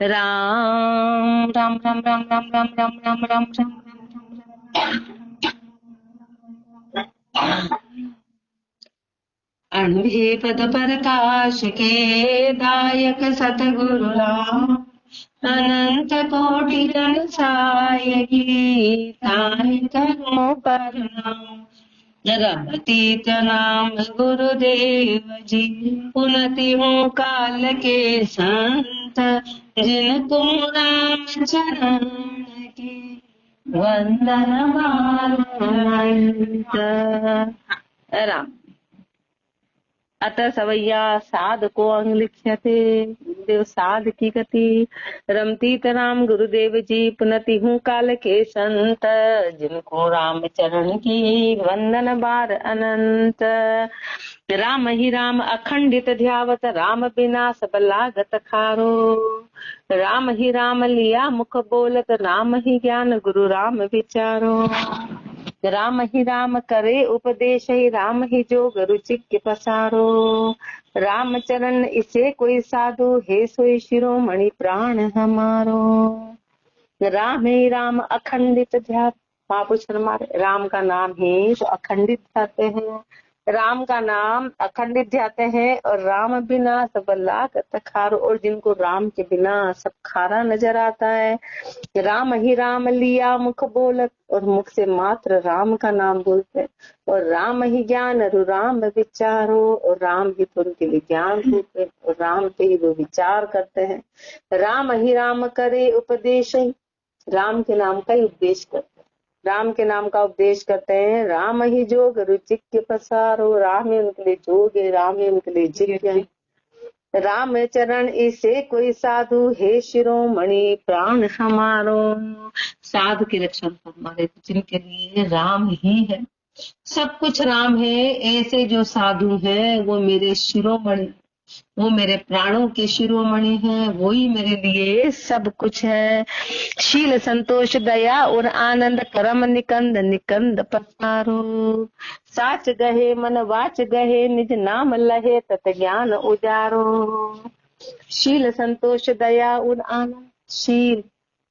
राम राम राम राम राम राम राम राम राम राम अणुहे पद प्रकाश के दायक सतगुरु राम अनंत कोटि जन सायकी ताहि धर्मो परनाम रमतीत नाम गुरुदेव जी पुनति हूँ काल के संत जिनको राम चरण की वंदन मानंत। राम अतः सवैया साध को अंग लिख्यते देव साध की गति रमतीत राम गुरुदेव जी पुनति हूँ काल के संत जिनको राम चरण की वंदन बार अनंत। राम ही राम अखंडित ध्यावत राम बिना सब लागत खारो राम ही राम लिया मुख बोलत राम ही ज्ञान गुरु राम विचारो राम ही राम करे उपदेश ही राम ही जोग रुचि के पसारो राम चरण इसे कोई साधु हे सोई शिरोमणि प्राण हमारो। राम ही राम अखंडित ध्यान महापुरुष हमारे राम का नाम ही तो अखंडित ध्याते हैं राम का नाम अखंडित ध्याते हैं और राम बिना सब लागत खारो और जिनको राम के बिना सब खारा नजर आता है। राम ही राम लिया मुख बोलत और मुख से मात्र राम का नाम बोलते और राम ही ज्ञान रु राम विचारो और राम ही तो उनके लिए ज्ञान देते और राम पे ही वो विचार करते हैं। राम ही राम करे उपदेश राम के नाम का ही उपदेश करते राम के नाम का उपदेश करते हैं। राम ही जोग रुचि के पसारो राम ही उनके लिए जोग है राम ही उनके लिए जिज्ञ है। राम चरण इसे कोई साधु हे शिरोमणि प्राण हमारो। साधु के लक्षण हमारे जिनके लिए राम ही है सब कुछ राम है ऐसे जो साधु है वो मेरे शिरोमणि वो मेरे प्राणों के शिरोमणि है वो ही मेरे लिए सब कुछ है। शील संतोष दया और आनंद कर्म निकंद निकंद पसारो साच गहे मन वाच गहे निज नाम लहे तत ज्ञान उजारो। शील संतोष दया और आनंद शील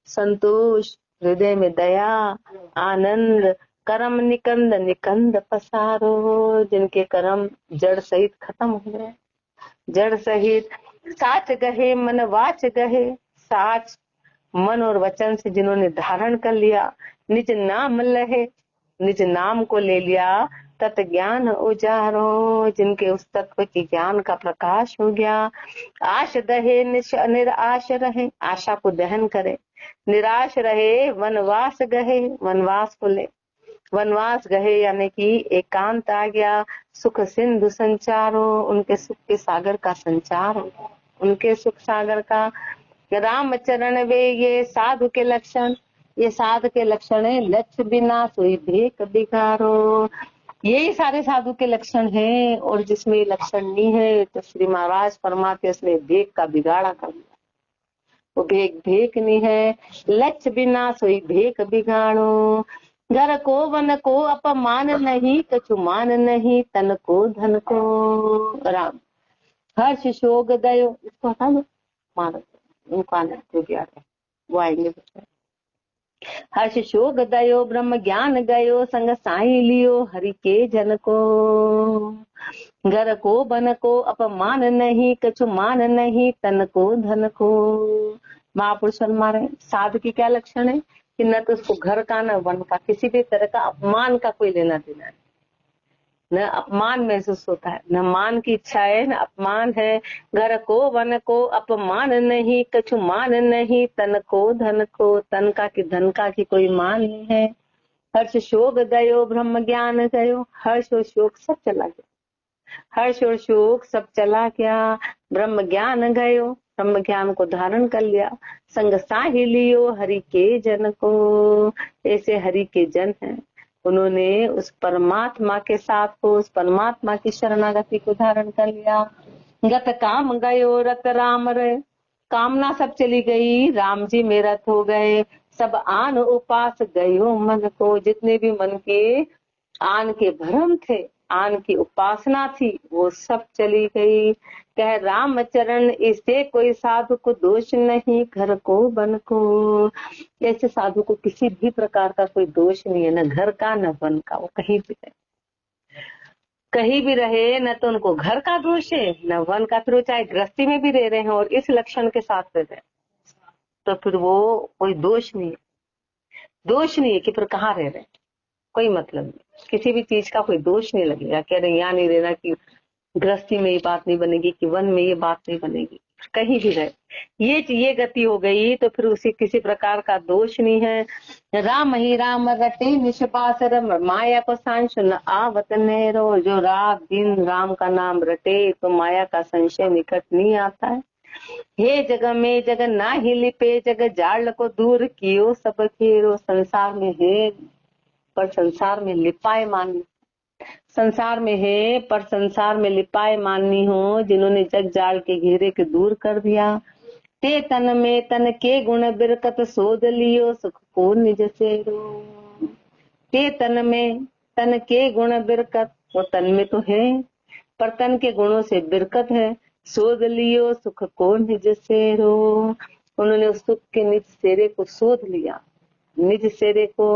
संतोष हृदय में दया आनंद कर्म निकंद निकंद पसारो जिनके कर्म जड़ सहित खत्म हो गए जड़ सहित। साच गहे मन वाच गहे साच मन और वचन से जिन्होंने धारण कर लिया निज नाम लहे निज नाम को ले लिया तत् ज्ञान उजारो जिनके उस तत्व के ज्ञान का प्रकाश हो गया। आश दहे निराश रहे आशा को दहन करे निराश रहे वनवास गहे वनवास को ले वनवास गहे यानी कि एकांत आ गया सुख सिंधु संचारो उनके सुख के सागर का संचार हो उनके सुख सागर का। राम चरण वे ये साधु के लक्षण ये साधु के लक्षण है लक्ष्य बिना सोई भेक बिगारो यही सारे साधु के लक्षण हैं और जिसमें ये लक्षण नहीं है तो श्री महाराज परमात्मा इसने भेक का बिगाड़ा कर दिया वो भेक नहीं है। लक्ष्य बिना सोई भेक बिगाड़ो घर को वन को अपमान नहीं कछु मान नहीं तन को धन को। राम हर्ष शोक दयो इसको हटा दो मानो उनको आने को गया है वो आएंगे। हर्ष शोक दयो ब्रह्म ज्ञान गयो संग साई लियो हरि के जन को। घर को बन को अपमान नहीं कछु मान नहीं तन को धन को। महापुरुष हमारे साधु की क्या लक्षण है कि न तो उसको घर का न वन का किसी भी तरह का अपमान का कोई लेना देना है न अपमान महसूस होता है न मान की इच्छा है न अपमान है। घर को वन को अपमान नहीं कछु मान नहीं तन को धन को तन का कि धन का की कोई मान नहीं है। हर्ष शोक दयो ब्रह्म ज्ञान गयो हर्ष और शोक सब चला गया हर्ष और शोक सब चला गया ब्रह्म ज्ञान गयो ब्रह्म ज्ञान को धारण कर लिया संग साहि लियो हरि के जन को। ऐसे हरि के जन हैं उन्होंने उस परमात्मा के साथ को उस परमात्मा की शरणागति को धारण कर लिया। गत काम गयो रत राम रे कामना सब चली गई राम जी में रत हो गए सब आन उपास गयो मन को जितने भी मन के आन के भ्रम थे आन की उपासना थी वो सब चली गई। कह राम चरण इससे कोई साधु को दोष नहीं, घर को वन को। ऐसे साधु को किसी भी प्रकार का कोई दोष नहीं है, न घर का न वन का। वो कहीं भी रहे न तो उनको घर का दोष है न वन का। फिर वो चाहे गृहस्थी में भी रह रहे हैं और इस लक्षण के साथ रह रहे हैं तो फिर वो कोई दोष नहीं है। दोष नहीं है कि फिर कहाँ रह रहे हैं, कोई मतलब नहीं। किसी भी चीज का कोई दोष नहीं लगेगा। कह रहे यहाँ नहीं रहना कि गृहस्थी में ये बात नहीं बनेगी कि वन में ये बात नहीं बनेगी, कहीं भी रहे ये गति हो गई तो फिर उसे किसी प्रकार का दोष नहीं है। राम ही राम रटे निष्पासर माया को सांश न आवत नेरो। जो रात दिन राम का नाम रटे तो माया का संशय निकट नहीं आता है। हे जग में जग ना ही लिपे, जग जाल को दूर कियो सब खेरो। संसार में है पर संसार में लिपाए माननी, संसार में है पर संसार में लिपाए माननी हो। जिन्होंने जग जाल के घेरे के दूर कर दिया। ते तन में तन के गुण बिरकत शोध लियो, सुख को निज से रो। ते तन में तन के गुण बिरकत, वो तन में तो है पर तन के गुणों से बिरकत है। शोध लियो सुख को निज से रो। उन्होंने उस सुख के निज सेरे को शोध लिया, निज सेरे को।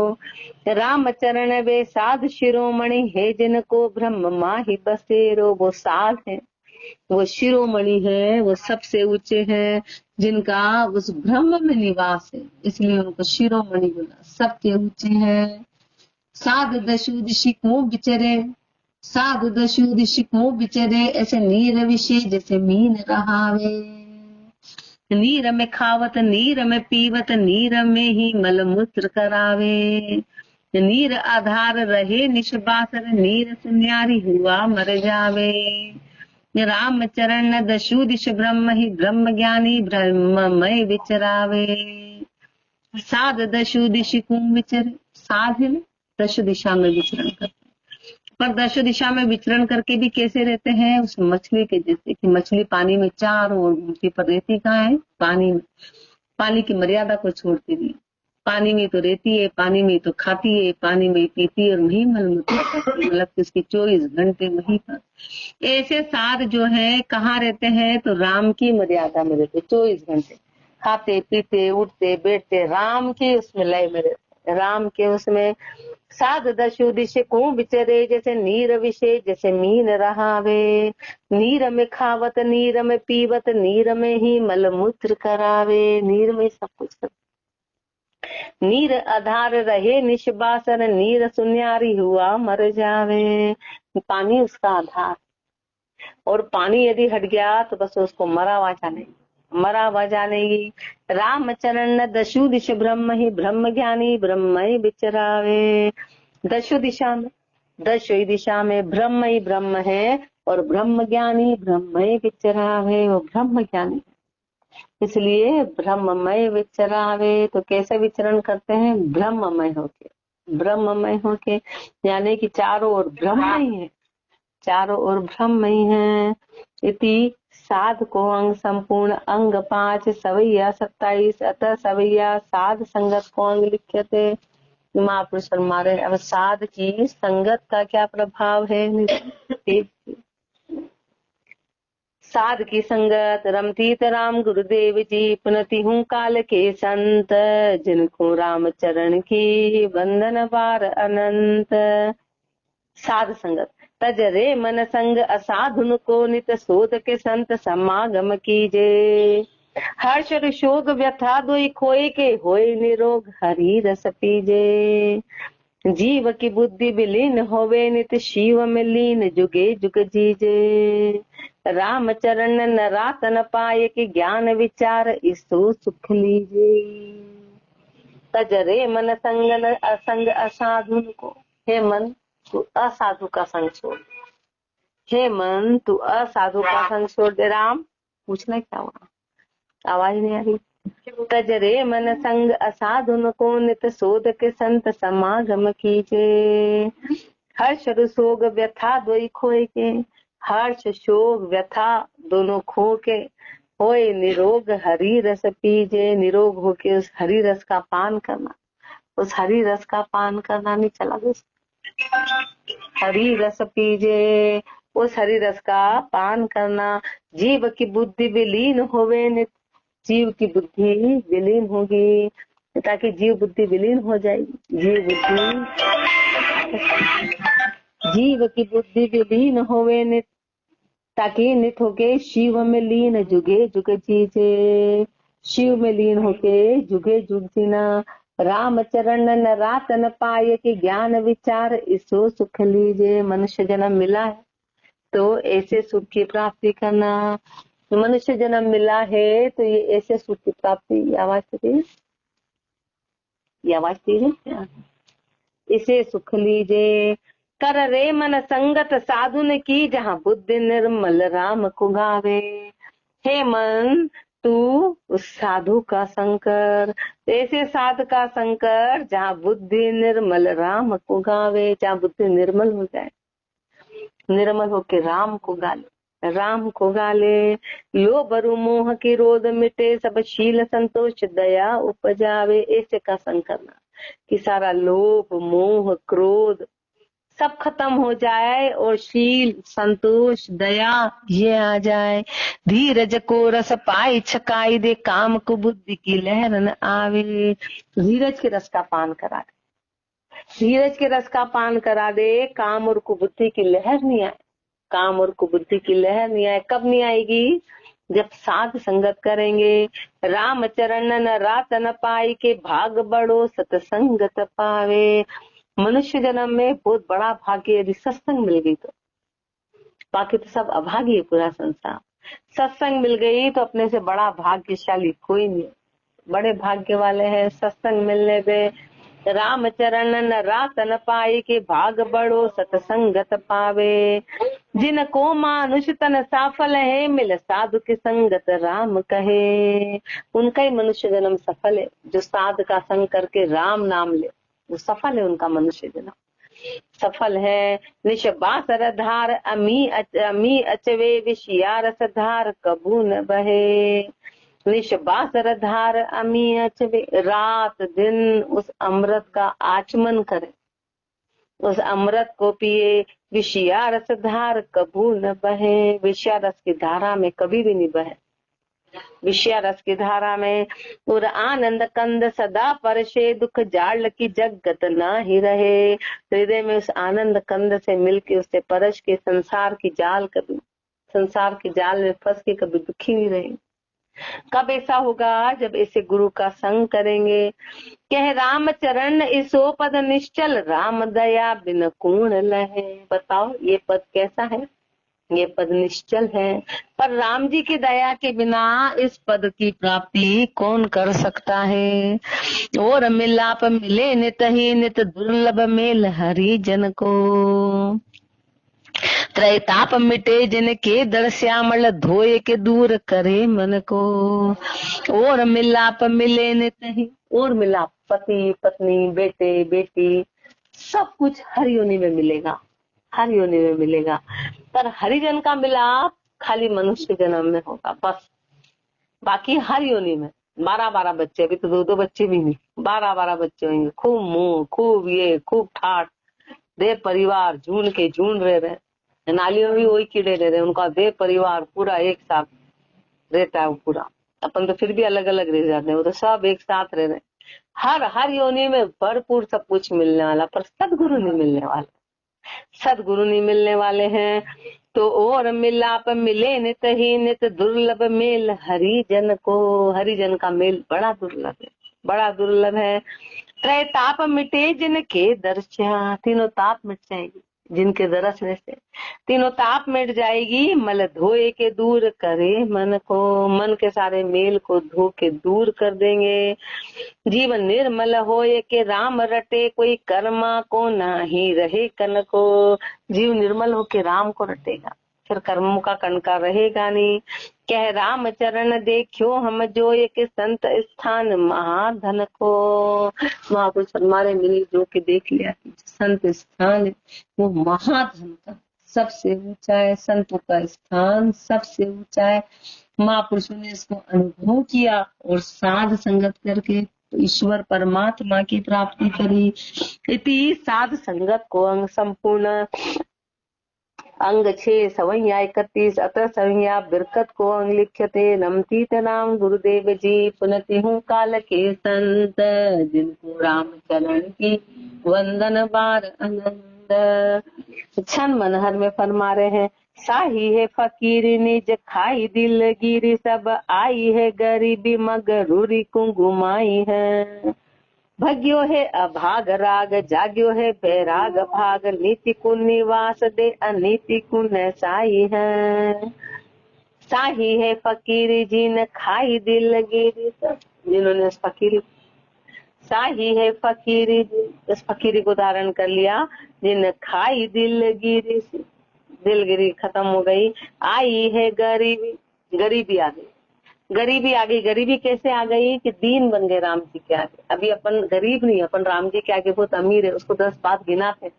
राम चरण वे साध शिरोमणि है, जिनको ब्रह्म माहि बसेरो। वो साध है, वो शिरोमणि है, वो सबसे ऊंचे हैं जिनका उस ब्रह्म में निवास है, इसलिए उनको शिरोमणि बोला, सबके ऊंचे हैं। साध दशु दिशि को बिचरे, साधु दशु दिशि को बिचरे। ऐसे नीर विषय जैसे मीन रहावे। नीर में खावत नीर में पीवत, नीर में ही मल मूत्र करावे। नीर आधार रहे निष्बासर, नीर सुन्यारी हुआ मर जावे। राम चरण दशु दिश ब्रह्म ही ब्रह्म ज्ञानी ब्रह्ममय विचरावे। साध दशु दिशि को विचरे, साध दशु दिशा में विचरण करते, पर दशु दिशा में विचरण करके भी कैसे रहते हैं, उस मछली के जैसे कि मछली पानी में चारों ओर घूमती पर रहती कहाँ है, पानी में। पानी की मर्यादा को छोड़ती नहीं, पानी में तो रहती है, पानी में तो खाती है, पानी में पीती है और वही मलमूत्र करती है, मतलब इसकी 24 घंटे वहीं पर। ऐसे साध जो है कहाँ रहते हैं, तो राम की मर्यादा में रहते, 24 घंटे खाते पीते उठते बैठते राम के उसमें लय में रहते, राम के उसमें। साध दशु दिश को बिचरे, जैसे नीर विषय जैसे मीन रहावे। नीर में खावत नीर में पीवत, नीर में ही मल मूत्र करावे। नीर में सब कुछ कर, नीर आधार रहे निष्बासर, नीर सुन्यारी हुआ मर जावे। पानी उसका आधार, और पानी यदि हट गया तो बस उसको मरा हुआ जाने, मरा हुआ जानेगी। राम चरण दशु दिश ब्रह्म ही ब्रह्म ज्ञानी ब्रह्म विचरावे। दशु दिशा में, दशु दिशा में ब्रह्म ही ब्रह्म है और ब्रह्म ज्ञानी ब्रह्म विचरावे। वो ब्रह्म ज्ञानी, इसलिए ब्रह्ममय विचरावे। तो कैसे विचरण करते हैं, ब्रह्ममय होके, ब्रह्ममय होके, यानी कि चारों ओर ब्रह्म ही है, चारों ओर ब्रह्म ही है। इति साध को अंग संपूर्ण अंग 5 सवैया 27। अतः सवैया साध संगत को अंग लिख्यते। महापुरुष मारे। अब साध की संगत का क्या प्रभाव है, साध की संगत रमतीत राम गुरुदेव जी, पुनति हूँ काल के संत, जिनको राम चरण की वंदन बार अनंत। साध संगत तज रे मन संग असाधुन को, नित शोध के संत समागम कीजे। हर्ष शोक व्यथा दोई खोए के, होए निरोग हरि रस पीजे। जीव की बुद्धि विलीन होवे, नित शिव में लीन जुगे जुग जीजे। राम चरण न रात न पाए, कि ज्ञान विचार इसो सुख लीजे। तजरे मन संग असंग असाधु को, हे मन तू असाधु का संग छोड़, हे मन तू असाधु का संग छोड़ दे। राम पूछना क्या हुआ, आवाज नहीं आ रही। तजरे मन संग असाधुन को, नित शोध के संत समागम कीजे। हर्ष शोक व्यथा दोई खोए के, हर्ष शोक व्यथा दोनों खो के, होए निरोग हरि रस पीजे। निरोग होके उस हरि रस का पान करना, उस हरि रस का पान करना नहीं चला दोस्त। हरि रस पीजे, उस हरि रस का पान करना। जीव की बुद्धि विलीन होवे नित, जीव की बुद्धि विलीन होगी, ताकि जीव बुद्धि विलीन हो जाएगी। जीव की बुद्धि विलीन होवे नित, ताकि नित होके शिव में लीन जुगे जुग जीजे, शिव में लीन होके जुगे जुग जीना। राम चरण न रात न पाए कि ज्ञान विचार इसो सुख लीजे। मनुष्य जन्म मिला है तो ऐसे सुख की प्राप्ति करना। मनुष्य जन्म मिला है तो ये ऐसे सुख की प्राप्ति, आवाज दीजिए, इसे सुख लीजे। कर रे मन संगत साधुन की, जहाँ बुद्धि निर्मल राम को गावे। हे मन तू उस साधु का संकर, ऐसे साधु का संकर जहाँ बुद्धि निर्मल राम को गावे, जहाँ बुद्धि निर्मल हो जाए, निर्मल होके राम को गाले, राम को गाले। लोभ और मोह की रोध मिटे, सब शील संतोष दया उपजावे। ऐसे का संकरना कि सारा लोभ मोह क्रोध सब खत्म हो जाए और शील संतोष दया ये आ जाए। धीरज को रस पाई छकाई दे, काम को बुद्धि की लहर न आवे। धीरज के रस का पान करा दे, धीरज के रस का पान करा दे, काम और कुबुद्धि की लहर नहीं आए। काम और कुबुद्धि की लहर नहीं आए, कब नहीं आएगी? जब साध संगत करेंगे। राम चरण न रात न पाई के, भाग बड़ो सतसंगत पावे। मनुष्य जन्म में बहुत बड़ा भाग्य यदि सत्संग मिल गई तो, बाकी तो सब अभागी है पूरा संसार। सत्संग मिल गई तो अपने से बड़ा भाग्यशाली कोई नहीं, बड़े भाग्य वाले हैं सत्संग मिलने पे। राम चरण न रात न पाई के, भाग बड़ो सतसंगत पावे। जिनको मानुष तन सफल है, मिल साधु की संगत राम कहे। उनका ही मनुष्य जन्म सफल है, जो साधु का संग करके राम नाम ले, वो सफल है, उनका मनुष्य जन्म सफल है। निशबासर धार अमी अचवे, विषया रस धार कबू न बहे। निशबासर धार अमी अचवे, रात दिन उस अमृत का आचमन करे, उस अमृत को पिए। विषया रस धार कबू न बहे, विषया रस की धारा में कभी भी नहीं बहे, विषया रस की धारा में। और आनंद कंद सदा परशे, दुख जाल की जगत ना ही रहे। हृदय में उस आनंद कंद से मिलके उससे परश के संसार की जाल, कभी संसार की जाल में फंस के कभी दुखी नहीं रहे। कब ऐसा होगा? जब ऐसे गुरु का संग करेंगे। कह राम चरण इसो पद निश्चल, राम दया बिन कूण लहे। बताओ ये पद कैसा है? ये पद निश्चल है, पर राम जी की दया के बिना इस पद की प्राप्ति कौन कर सकता है? और मिलाप मिले नित ही नित, दुर्लभ मेल हरि जन को। त्रैताप मिटे जिनके दर श्यामल, धोए के दूर करे मन को। और मिलाप मिले नित ही, और मिलाप पति पत्नी बेटे बेटी सब कुछ हर योनि में मिलेगा, हर योनि में मिलेगा। पर हरिजन का मिलाप खाली मनुष्य जन्म में होगा बस, बाकी हर योनि में 12-12 बच्चे, अभी तो 2-2 बच्चे भी नहीं, 12-12 बच्चे होंगे। खूब मुंह, खूब ये, खूब ठाट, दे परिवार झूठ के झूठ रहे, नालियों में भी वही कीड़े रह रहे, उनका दे परिवार पूरा एक साथ रहता है वो पूरा। अपन तो फिर भी अलग अलग रह जाते हैं, वो तो सब एक साथ रह रहे। हर योनि में भरपूर सब कुछ मिलने वाला, पर सदगुरु नहीं मिलने वाला, सदगुरु नहीं मिलने वाले हैं। तो और मिलाप मिले नित ही नित, दुर्लभ मेल हरिजन को। हरिजन का मेल बड़ा दुर्लभ है, बड़ा दुर्लभ है। त्रय ताप मिटे जिनके दर्शा, तीनों ताप मिट जाएगी जिनके दर्शन से, तीनों ताप मिट जाएगी। मल धोए के दूर करे मन को, मन के सारे मेल को धो के दूर कर देंगे। जीवन निर्मल होए के राम रटे, कोई कर्मा को नाही रहे कन को। जीव निर्मल होके राम को रटेगा, फिर कर्मों का कणका रहेगा नहीं। कह राम चरण देखियो हम जो, एक संत स्थान महाधन को। महापुरुष हमारे मिली जो के देख लिया, संत स्थान वो महाधन का सबसे ऊंचा है, संतों का स्थान सबसे ऊंचा है। महापुरुषों ने इसको अनुभव किया और साध संगत करके तो ईश्वर परमात्मा की प्राप्ति करी। इति साध संगत को अंग संपूर्ण अंग 6 सवैया 31 अतः सवैया बिरकत को अंग लिख्यते नमती नाम गुरुदेव जी पुनति हूँ काल के संत जिनको राम चरण की वंदन बार आनंद। क्षण मनहर में फरमा रहे हैं, साही है फकीर निज खाई दिलगिरी सब आई है गरीबी मगरूरी कुंगुमाई है। भग्यो है अभाग राग जाग्यो है बैराग भाग नीति को निवास दे अनीति को नसाई है। साही है फकीरी जिन खाई दिलगिरी सब, जिन्होंने फकीरी साही है फकीरी, इस फकीरी को धारण कर लिया, जिन खाई दिलगिरी से दिलगिरी खत्म हो गई, आई है गरीबी, गरीबी आ गई। गरीबी आ गई, गरीबी कैसे आ गई कि दीन बन गए राम जी के आगे। अभी अपन गरीब नहीं, अपन राम जी के आगे बहुत अमीर है, उसको 10 बात गिनाते,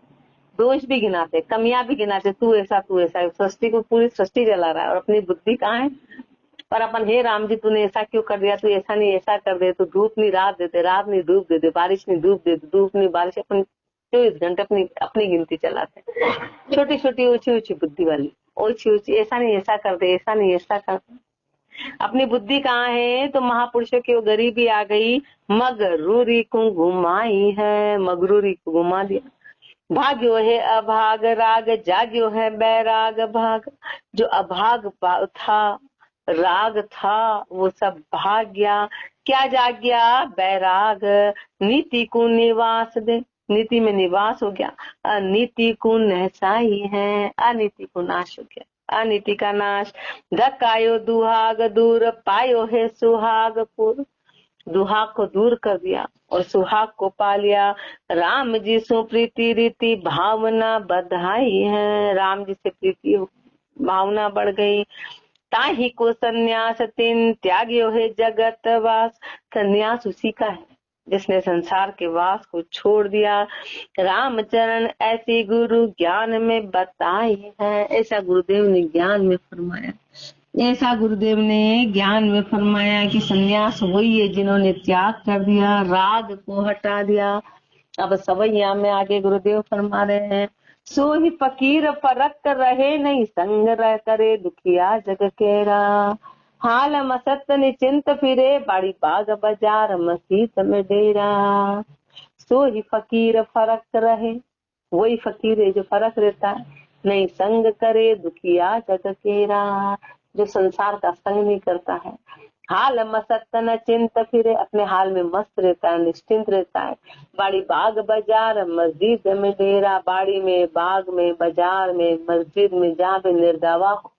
दोष भी गिनाते, कमियां भी गिनाते, तू ऐसा सृष्टि को पूरी सृष्टि जला रहा है और अपनी बुद्धि कहाँ है। पर अपन, हे राम जी तूने ऐसा क्यों कर दिया, तू ऐसा नहीं ऐसा कर दे, तू धूप नहीं रात देते, रात नहीं धूप देते, बारिश नहीं धूप देते, धूप नहीं बारिश, अपन 24 घंटे अपनी गिनती चलाते, छोटी छोटी ऊंची ऊंची बुद्धि वाली, ऊंची ऊंची, ऐसा नहीं ऐसा कर दे, ऐसा नहीं ऐसा कर दे। अपनी बुद्धि कहाँ है, तो महापुरुषों की वो गरीबी आ गई, मगरूरी को घुमाई है, मगरूरी को घुमा दिया। भाग्यो है अभाग राग जाग्यो है बैराग भाग, जो अभाग था राग था वो सब भाग गया, क्या जाग गया, बैराग, नीति को निवास दे, नीति में निवास हो गया, अनीति को नहसाई है, अनीति को नाश हो गया, अनीति का नाश। धक्कायो दुहाग दूर पायो है सुहागपुर, दुहाग को दूर कर दिया और सुहाग को पा लिया। राम जी सो प्रीति रीति भावना बधाई है, राम जी से प्रीति भावना बढ़ गई। ताही को संन्यास तीन त्याग्यो है जगत वास, संन्यास उसी का है जिसने संसार के वास को छोड़ दिया। रामचरण ऐसी गुरु ज्ञान में बताई है, ऐसा गुरुदेव ने ज्ञान में फरमाया, ऐसा गुरुदेव ने ज्ञान में फरमाया कि संन्यास वही है जिन्होंने त्याग कर दिया, राग को हटा दिया। अब सवैया में आगे गुरुदेव फरमा रहे हैं, सो ही फकीर फरक रहे नहीं संग रह करे दुखिया जग केरा, हाल मसत निचिंत फिरे बाड़ी बाग बाजार मसीत में डेरा। सो ही फकीर फरक रहे, वही फकीर है जो फरक रहता है, नहीं संग करे दुखिया जग केरा, जो संसार का संग नहीं करता है। हाल मसत न चिंत फिरे, अपने हाल में मस्त रहता है, निश्चिंत रहता है। बाड़ी बाग बाजार मस्जिद में डेरा, बाड़ी में बाग में बाजार में मस्जिद में जहाँ पे निर्दावा हो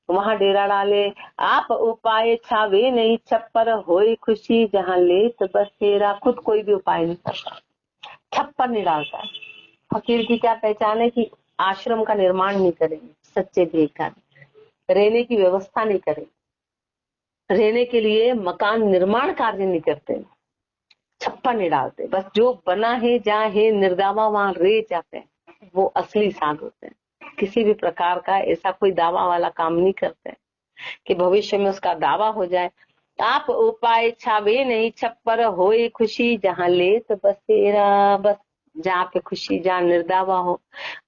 वहाँ डेरा डाले। आप उपाय छावे नहीं छप्पर होई खुशी जहाँ लेत बसेरा, खुद कोई भी उपाय नहीं करता, छप्पर नहीं डालता। फकीर की क्या पहचान है कि आश्रम का निर्माण नहीं करेंगे, सच्चे बेकार रहने की व्यवस्था नहीं करेंगे, रहने के लिए मकान निर्माण कार्य नहीं करते, छप्पर नहीं डालते, बस जो बना है जहाँ है निर्दावा वहां रह जाते हैं, वो असली साध होते हैं। किसी भी प्रकार का ऐसा कोई दावा वाला काम नहीं करते कि भविष्य में उसका दावा हो जाए। आप उपाय छावे नहीं छप्पर होए खुशी जहाँ लेत बसेरा, बस जहाँ पे खुशी जहाँ निर्दावा हो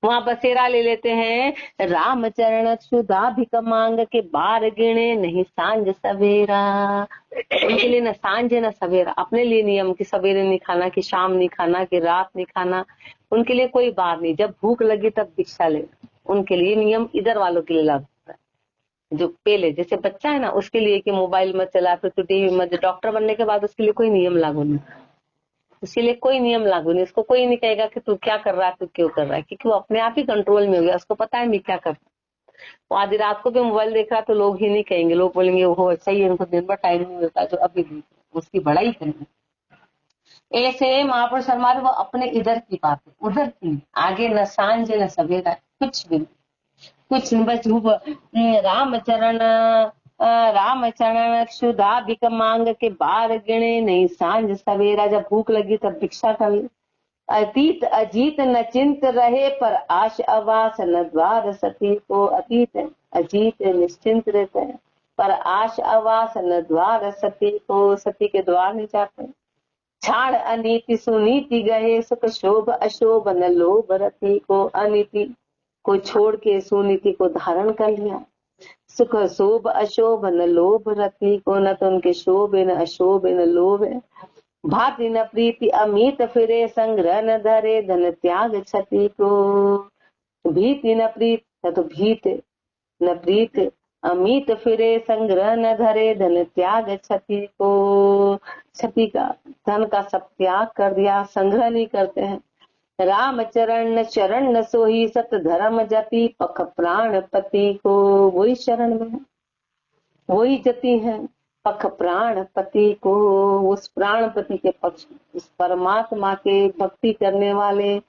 वहां बसेरा ले लेते हैं। रामचरण सुधा भिक मांग के बार गिणे नहीं सांझ सवेरा, उनके लिए न सांझ न सवेरा, अपने लिए नियम कि सवेरे नहीं खाना, कि शाम नहीं खाना, कि रात नहीं खाना, उनके लिए कोई बात नहीं, जब भूख लगी तब भिक्षा लेना, उनके लिए नियम इधर वालों के लिए लागू है। जो पहले जैसे बच्चा है ना उसके लिए कि मोबाइल मत चला, फिर तो टीवी मत, डॉक्टर बनने के बाद उसके लिए कोई नियम लागू नहीं, उसके लिए कोई नियम लागू नहीं, उसको कोई नहीं कहेगा कि तू क्या कर रहा है, तू क्यों कर रहा है, क्योंकि वो अपने आप ही कंट्रोल में हो गया, उसको पता है मैं क्या कर रहा हूँ। वो आधी रात को भी मोबाइल देख रहा तो लोग ही नहीं कहेंगे, लोग बोलेंगे वो सही है, उनको दिन भर टाइम नहीं मिलता जो अभी भी उसकी बड़ाई करेंगे। ऐसे महापुरुष शर्मा वो अपने इधर की बात है, उधर की आगे न सांझ न सवेरा, कुछ भी कुछ बस रामचरण क्षुधा भिक मांग के बार गिणे नहीं सांझ सवेरा, जब भूख लगी तब भिक्षा कर ले। अतीत अजीत न चिंत रहे पर आश अवास न द्वार सती को, अतीत अजीत निश्चिंत रहते हैं पर आश अवास न द्वार सती को, सती के द्वार नहीं जाते। छाड़ अनीति सुनीति गए, सुख शोभ अशोभ न लोभ रति को। अनीति को छोड़ के सुनीति को धारण कर लिया, सुख शोभ अशोभ न लोभ रति को। न तो उनके शोभ न अशोभ न लोभ है। भाति न प्रीति अमित फिरे, संग्रह न धरे धन त्याग क्षति को। भीति न प्रीत न तो भीत न प्रीत अमित फिरे, संग्रह न धरे धन त्याग क्षति को। क्षति का धन का सब त्याग कर दिया, संग्रह नहीं करते हैं। राम चरण शरण न सोही, सत धर्म जति पख प्राण पति को। वही शरण में है, वही जति है, पख प्राण पति को। उस प्राणपति के पक्ष, उस परमात्मा के भक्ति करने वाले।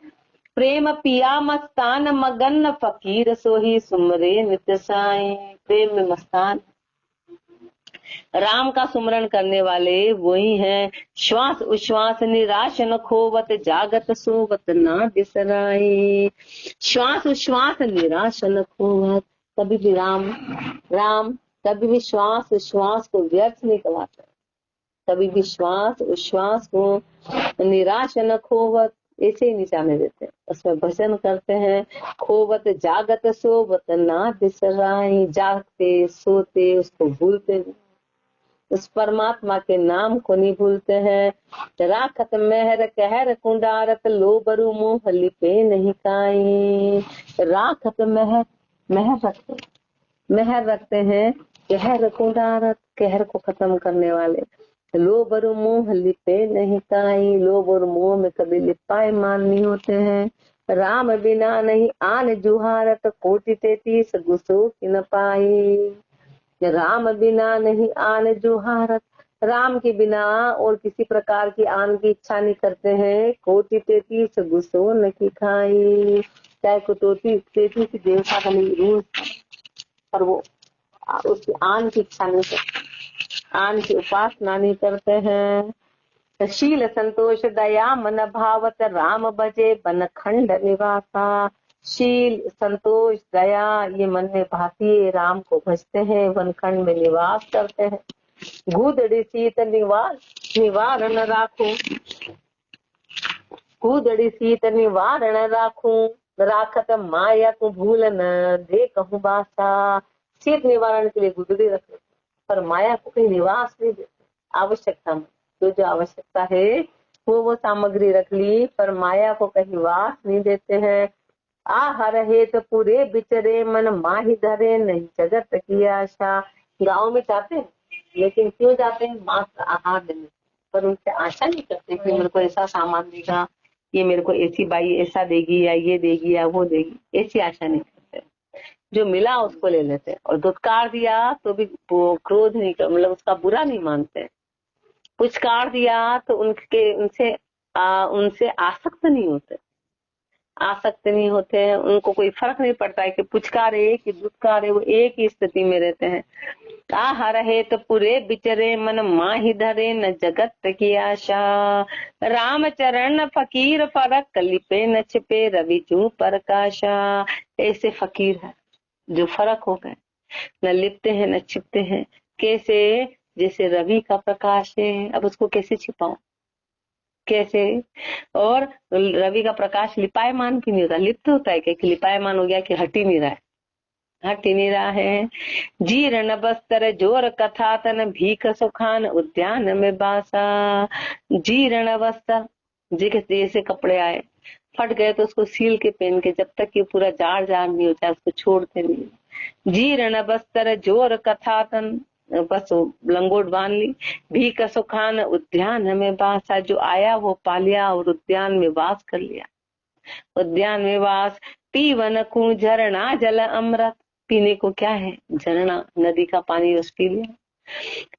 प्रेम पिया मस्तान मगन फकीर सोही, सुमरे नित्य साई। प्रेम में मस्तान राम का सुमरण करने वाले वही हैं। श्वास उश्वास निराश न खोवत, जागत सोवत ना बिसराई। श्वास उश्वास निराश न खोवत, कभी भी राम कभी भी श्वास उश्वास को व्यर्थ नहीं करवाता, कभी भी श्वास उश्वास को निराश न खोवत, ऐसे ही नहीं जाने देते। उसमें भजन करते हैं। खोवत जागत सोवत ना बिसराई, जागते सोते उसको भूलते नहीं, उस परमात्मा के नाम को नहीं भूलते हैं। राखत मेहर कहर कुंडारत, लोबरु मोह लिपे नहीं काई। राखत मेहर मेहर रखते हैं, कहर कुंडारत कहर को खत्म करने वाले। लोभ और मोह लिपे नहीं काई, लोभ और मोह में कभी लिपाए मान नहीं होते हैं। राम बिना नहीं आन जुहारत, कोटि 33 गुसो की न पाई। राम बिना नहीं आन जुहारत, राम के बिना और किसी प्रकार की आन की इच्छा नहीं करते हैं। कोटि 33 गुसो न की खाई, चाहे कोटि 33 देवता का रूप, पर वो उसकी आन की इच्छा नहीं करते, आन की उपासना नहीं करते हैं। शील संतोष दया मन भावत, राम भजे बन खंड निवासा। शील संतोष दया ये मन में भाती है, राम को भजते हैं, वनखंड में निवास करते हैं। गूदड़ी शीत निवारण राखो, गूदड़ी शीत निवारण राखूं, राखत माया को भूल न दे कहूँ बासा। शीत निवारण के लिए गुदड़ी रख लेते, पर माया को कहीं निवास नहीं देते। आवश्यकता में जो आवश्यकता है वो सामग्री रख ली, पर माया को कहीं वास नहीं देते हैं। आहार हे तो पूरे बिचरे, मन माही धरे नहीं जगत की आशा। गाँव में जाते हैं, लेकिन क्यों जाते हैं? मात्र आहार देने, पर उनसे आशा नहीं करते कि मेरे को ऐसा सामान देगा, ये मेरे को ऐसी बाई ऐसा देगी, या ये देगी या वो देगी, ऐसी आशा नहीं करते। जो मिला उसको ले लेते, और दुत्कार दिया तो भी क्रोध नहीं कर, मतलब उसका बुरा नहीं मानते। पुचकार दिया तो उनसे आसक्त नहीं होते, आसक्त नहीं होते हैं। उनको कोई फर्क नहीं पड़ता है कि पुचकारे कि दुत्कारे, वो एक ही स्थिति में रहते हैं। आहार है तो पूरे बिचरे, मन माही धरे न जगत की आशा। राम चरण फकीर फरक, लिपे न छिपे रवि जू प्रकाशा। ऐसे फकीर है जो फरक हो गए, न लिपते हैं न छिपते हैं। कैसे? जैसे रवि का प्रकाश है, अब उसको कैसे छिपाऊं, कैसे? और रवि का प्रकाश लिपायमान भी नहीं होता, लिप्त होता है, कि लिपायमान हो गया कि हट ही नहीं रहा है, हट ही नहीं रहा है। जीर्ण बस्तर जोर कथा तन, भीख सुखान उद्यान में बासा। जीर्ण वस्त्र, जैसे कपड़े आए फट गए तो उसको सील के पहन के, जब तक ये पूरा जाड़ नहीं होता है उसको छोड़ते नहीं। जीर्ण बस्तर जोर कथा तन, बस लंगोट बांध ली। भीख सुखान उद्यान में बासा, जो आया वो पा लिया और उद्यान में वास कर लिया। उद्यान में वास। पीवन कु झरना जल अमृत, पीने को क्या है? झरना, नदी का पानी बस पी लिया।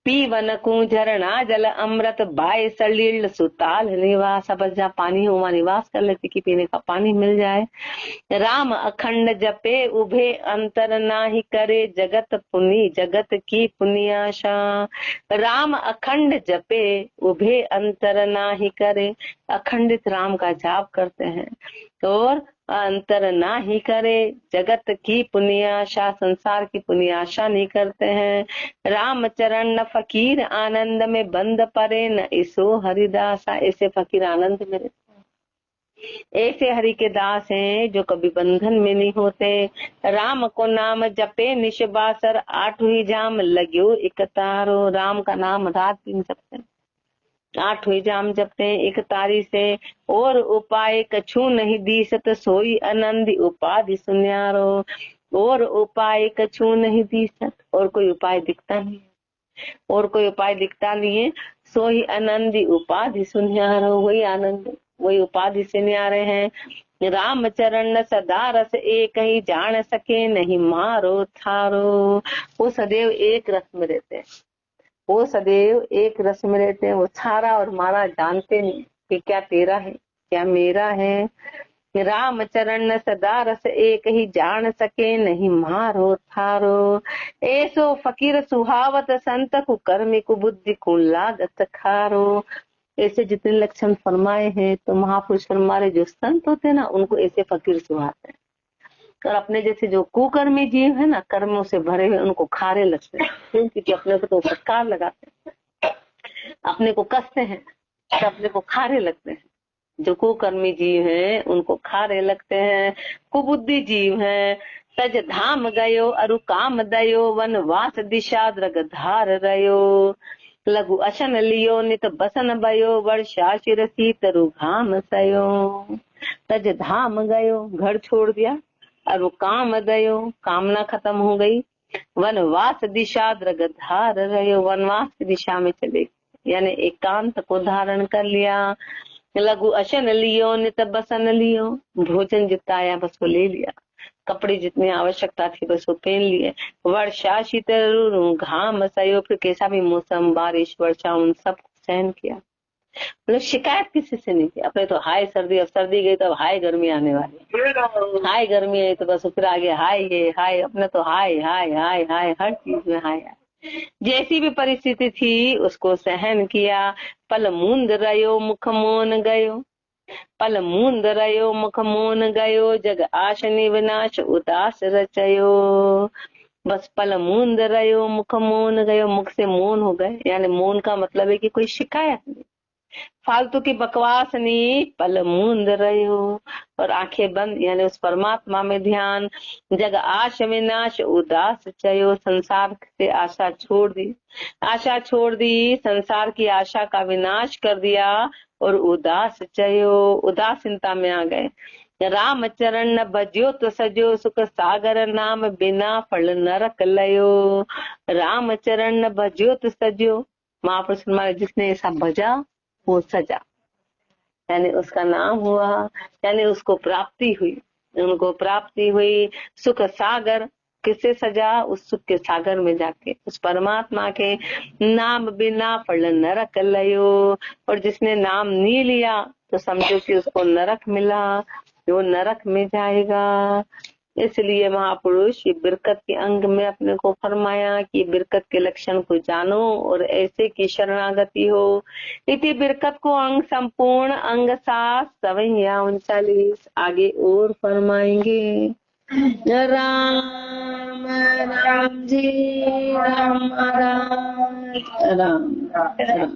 पीवन कु झरना जल अमृत, बाय सलील सुताल निवास, बस जहाँ पानी हो वहाँ निवास कर लेते कि पीने का पानी मिल जाए। राम अखंड जपे उभे अंतर नाही करे, जगत पुनि जगत की पुनियाशा। राम अखंड जपे उभे अंतर नाही करे, अखंडित राम का जाप करते हैं और अंतर ना ही करे, जगत की पुण्य आशा, संसार की पुण्य आशा नहीं करते हैं। राम चरण न फकीर आनंद में बंद परे, न इसो हरिदासा, ऐसे फकीर आनंद में रहते हैं। ऐसे हरि के दास हैं जो कभी बंधन में नहीं होते। राम को नाम जपे निशबासर, आठवीं जाम लग्यो एक तारो, राम का नाम रात दिन जपते हैं, आठवीं जाम जपते हैं एक तारी से। और उपाय कछु नहीं दीसत, सोई आनंद उपाधि सुन्यारो, और उपाय कछु नहीं दीसत, और कोई उपाय दिखता नहीं, और कोई उपाय दिखता नहीं है। सोई आनंद उपाधि सुन्यारो, वही आनंद, वही उपाधि से न्यारे हैं। राम चरण सदा रस एक ही, जान सके नहीं मारो थारो, वो सदैव एक रस में रहते हैं, वो सदैव एक रस में रहते हैं। वो छारा और मारा जानते नहीं कि क्या तेरा है क्या मेरा है। राम चरण सदा रस एक ही, जान सके नहीं मारो थारो, ऐसो फकीर सुहावत संत को, कर्म को बुद्धि को लागत खारो। ऐसे जितने लक्षण फरमाए हैं तो महापुरुष फरमाए, जो संत होते हैं ना उनको ऐसे फकीर सुहाते हैं। और अपने जैसे जो कुकर्मी जीव है ना, कर्मों से भरे हुए, उनको खारे लगते हैं, क्योंकि अपने को तो फटकार लगाते हैं, अपने को कसते हैं तो अपने को खारे लगते हैं। जो कुकर्मी जीव हैं उनको खारे लगते हैं। कुबुद्धि जीव हैं, तज धाम गयो अरु काम दयो, वनवास दिशा द्रग धार रयो, लघु अशन लियो नित बसन भयो, वर्षा शिरसी तरु घाम सयो। तज धाम गयो, घर छोड़ दिया, और वो काम दयो, कामना खत्म हो गई, वनवास दिशा द्रग धार रयो, वनवास की दिशा में चले, यानी एकांत को धारण कर लिया। लघु अशन लियो नित बसन लियो, भोजन जितना आया बस वो ले लिया, कपड़े जितनी आवश्यकता थी बस वो पहन लिए। वर्षा शीतल घाम सयो, फिर कैसा भी मौसम, बारिश वर्षा, उन सब सहन किया, मतलब शिकायत किसी से नहीं की। अपने तो हाय सर्दी, अब सर्दी गई तो अब हाय गर्मी आने वाली, हाय गर्मी आई तो बस फिर आगे हाय ये हाय, अपने तो हाय हाय हाय हाय, हर चीज में हाय। जैसी भी परिस्थिति थी उसको सहन किया। पल मूंद रयो मुख मोन गयो, पल मूंद रयो मुख मोन गयो, जग आश विनाश उदास रचयो। बस पल मूंद रयो मुख मोन गयो, मुख से मौन हो गए, यानी मौन का मतलब है कि कोई शिकायत नहीं, फालतू की बकवास नहीं, पल मूंद रहो, और आंखें बंद, यानी उस परमात्मा में ध्यान। जग आश विनाश उदास चयो, संसार से आशा छोड़ दी, आशा छोड़ दी, संसार की आशा का विनाश कर दिया, और उदास चयो, उदासीनता में आ गए। राम चरण न भज्यो तो सजो, सुख सागर नाम बिना फल नरक लयो। राम चरण न भज्यो तो सजो, महापुरुष हमारे जिसने ऐसा भजा वो सजा, यानी उसका नाम हुआ, यानी उसको प्राप्ति हुई, उनको प्राप्ति हुई। सुख सागर किससे सजा, उस सुख के सागर में जाके, उस परमात्मा के नाम बिना फल नरक लयो। और जिसने नाम नहीं लिया तो समझो कि उसको नरक मिला, वो नरक में जाएगा। इसलिए महापुरुष ये बिरकत के अंग में अपने को फरमाया कि बिरकत के लक्षण को जानो और ऐसे की शरणागति हो। इति बिरकत को अंग संपूर्ण अंग 7 सवैया 39 आगे और फरमाएंगे। राम राम जी राम राम राम राम।